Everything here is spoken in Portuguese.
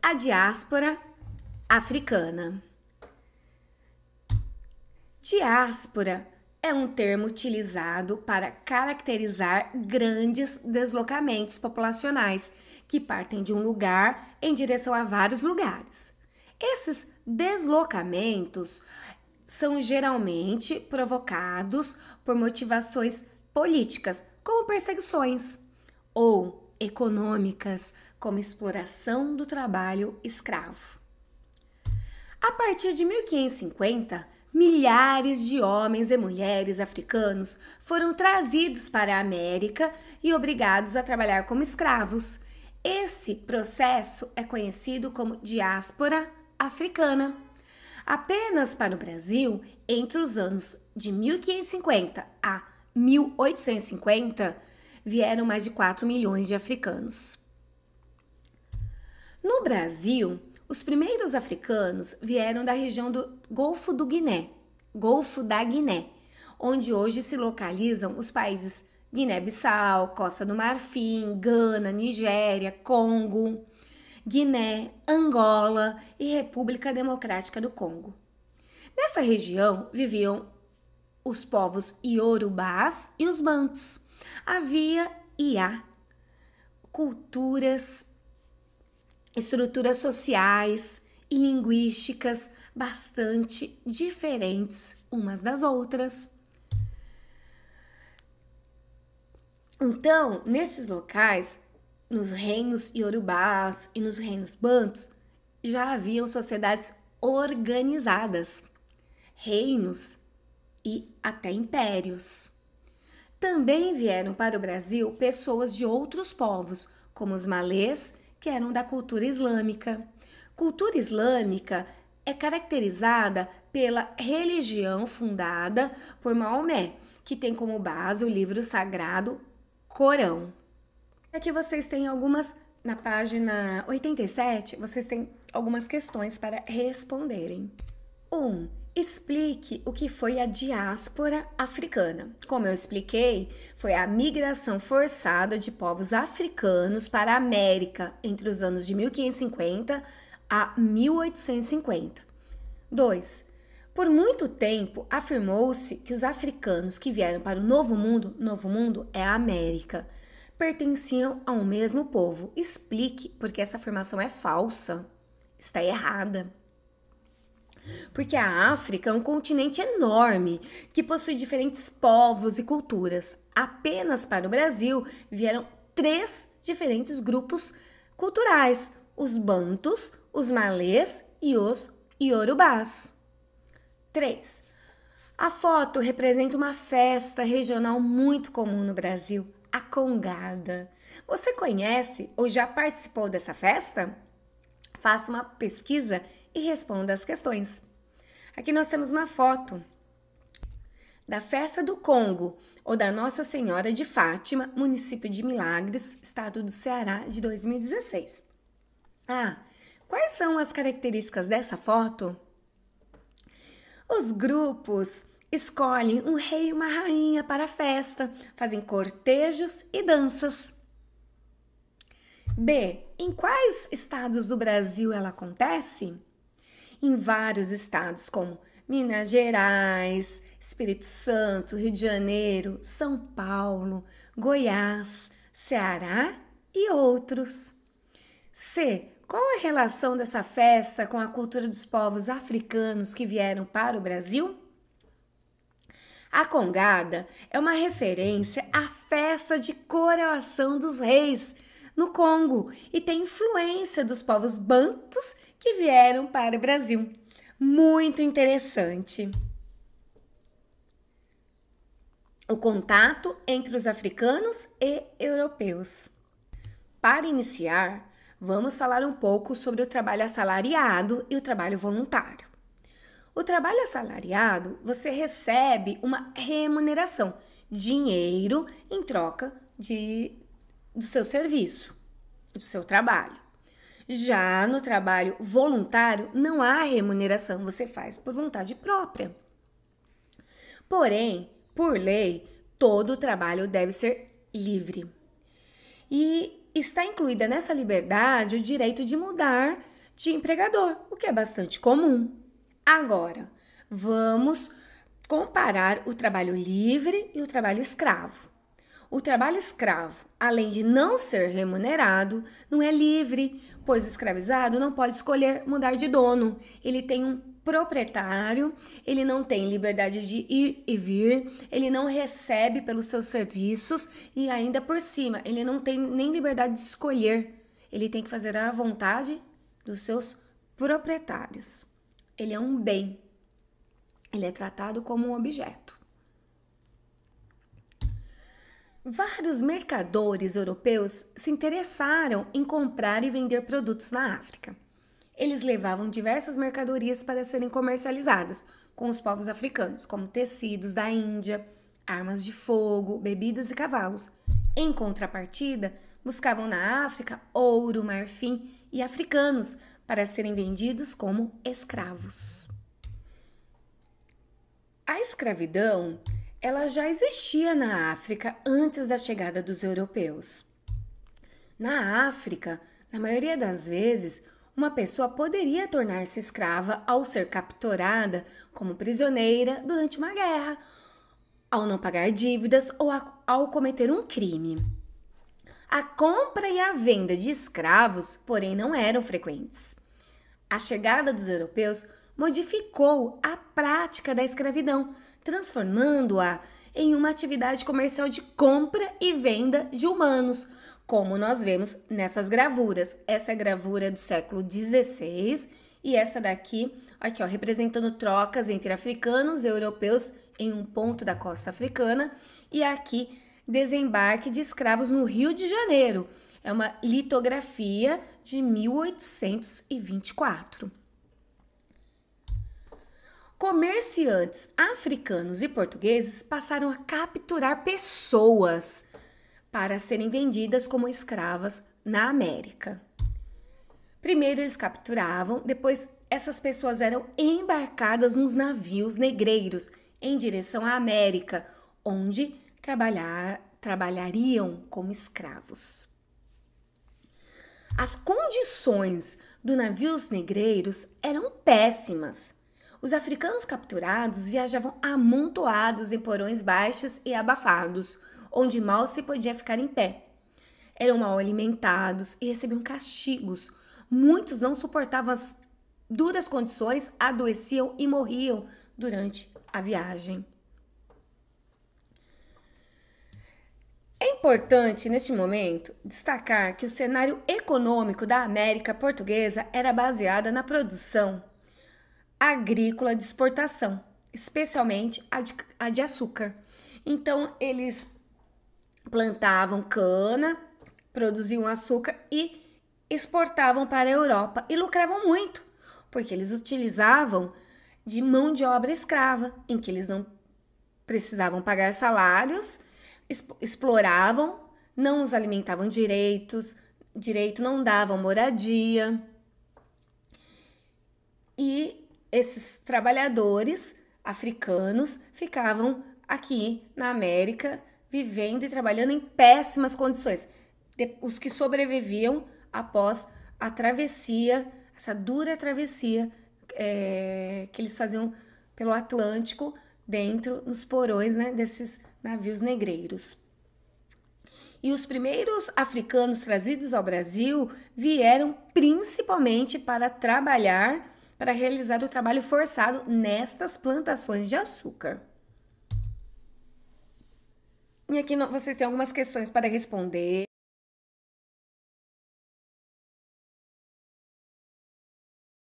A diáspora africana. Diáspora é um termo utilizado para caracterizar grandes deslocamentos populacionais que partem de um lugar em direção a vários lugares. Esses deslocamentos são geralmente provocados por motivações políticas, como perseguições, ou econômicas, como exploração do trabalho escravo. A partir de 1550, milhares de homens e mulheres africanos foram trazidos para a América e obrigados a trabalhar como escravos. Esse processo é conhecido como diáspora africana. Apenas para o Brasil, entre os anos de 1550 a 1850, vieram mais de 4 milhões de africanos. No Brasil, os primeiros africanos vieram da região do Golfo da Guiné, onde hoje se localizam os países Guiné-Bissau, Costa do Marfim, Gana, Nigéria, Congo, Guiné, Angola e República Democrática do Congo. Nessa região viviam os povos iorubás e os bantus. Havia e há culturas, estruturas sociais e linguísticas bastante diferentes umas das outras. Então, nesses locais, nos reinos iorubás e nos reinos bantus, já haviam sociedades organizadas, reinos e até impérios. Também vieram para o Brasil pessoas de outros povos, como os malês, que eram da cultura islâmica. Cultura islâmica é caracterizada pela religião fundada por Maomé, que tem como base o livro sagrado Corão. Aqui vocês têm na página 87, vocês têm algumas questões para responderem. 1. Explique o que foi a diáspora africana. Como eu expliquei, foi a migração forçada de povos africanos para a América entre os anos de 1550 a 1850. 2. Por muito tempo, afirmou-se que os africanos que vieram para o Novo Mundo é a América, pertenciam ao mesmo povo. Explique porque essa afirmação é falsa, está errada. Porque a África é um continente enorme que possui diferentes povos e culturas. Apenas para o Brasil vieram 3 diferentes grupos culturais: os bantus, os malês e os iorubás. 3. A foto representa uma festa regional muito comum no Brasil, a congada. Você conhece ou já participou dessa festa? Faça uma pesquisa e responda as questões. Aqui nós temos uma foto da Festa do Congo, ou da Nossa Senhora de Fátima, município de Milagres, estado do Ceará, de 2016. Quais são as características dessa foto? Os grupos escolhem um rei e uma rainha para a festa, fazem cortejos e danças. B. Em quais estados do Brasil ela acontece? Em vários estados, como Minas Gerais, Espírito Santo, Rio de Janeiro, São Paulo, Goiás, Ceará e outros. C. Qual a relação dessa festa com a cultura dos povos africanos que vieram para o Brasil? A congada é uma referência à festa de coroação dos reis no Congo e tem influência dos povos bantus que vieram para o Brasil. Muito interessante. O contato entre os africanos e europeus. Para iniciar, vamos falar um pouco sobre o trabalho assalariado e o trabalho voluntário. O trabalho assalariado, você recebe uma remuneração, dinheiro em troca do seu serviço, do seu trabalho. Já no trabalho voluntário, não há remuneração, você faz por vontade própria. Porém, por lei, todo o trabalho deve ser livre. E está incluída nessa liberdade o direito de mudar de empregador, o que é bastante comum. Agora, vamos comparar o trabalho livre e o trabalho escravo. O trabalho escravo, além de não ser remunerado, não é livre, pois o escravizado não pode escolher mudar de dono. Ele tem um proprietário, ele não tem liberdade de ir e vir, ele não recebe pelos seus serviços e ainda por cima, ele não tem nem liberdade de escolher. Ele tem que fazer a vontade dos seus proprietários. Ele é um bem. Ele é tratado como um objeto. Vários mercadores europeus se interessaram em comprar e vender produtos na África. Eles levavam diversas mercadorias para serem comercializadas com os povos africanos, como tecidos da Índia, armas de fogo, bebidas e cavalos. Em contrapartida, buscavam na África ouro, marfim e africanos para serem vendidos como escravos. A escravidão, ela já existia na África antes da chegada dos europeus. Na África, na maioria das vezes, uma pessoa poderia tornar-se escrava ao ser capturada como prisioneira durante uma guerra, ao não pagar dívidas ou ao cometer um crime. A compra e a venda de escravos, porém, não eram frequentes. A chegada dos europeus modificou a prática da escravidão, transformando-a em uma atividade comercial de compra e venda de humanos, como nós vemos nessas gravuras. Essa é a gravura do século XVI e essa daqui, aqui ó, representando trocas entre africanos e europeus em um ponto da costa africana, e aqui desembarque de escravos no Rio de Janeiro. É uma litografia de 1824. Comerciantes africanos e portugueses passaram a capturar pessoas para serem vendidas como escravas na América. Primeiro eles capturavam, depois essas pessoas eram embarcadas nos navios negreiros em direção à América, onde trabalhariam como escravos. As condições dos navios negreiros eram péssimas. Os africanos capturados viajavam amontoados em porões baixos e abafados, onde mal se podia ficar em pé. Eram mal alimentados e recebiam castigos. Muitos não suportavam as duras condições, adoeciam e morriam durante a viagem. É importante, neste momento, destacar que o cenário econômico da América Portuguesa era baseado na produção agrícola de exportação, especialmente a de açúcar. Então, eles plantavam cana, produziam açúcar e exportavam para a Europa e lucravam muito, porque eles utilizavam de mão de obra escrava, em que eles não precisavam pagar salários, exploravam, não os alimentavam direito, não davam moradia. E esses trabalhadores africanos ficavam aqui na América vivendo e trabalhando em péssimas condições. Os que sobreviviam após a travessia, essa dura travessia que eles faziam pelo Atlântico, dentro, nos porões, né, desses navios negreiros. E os primeiros africanos trazidos ao Brasil vieram principalmente para trabalhar, para realizar o trabalho forçado nestas plantações de açúcar. E aqui vocês têm algumas questões para responder.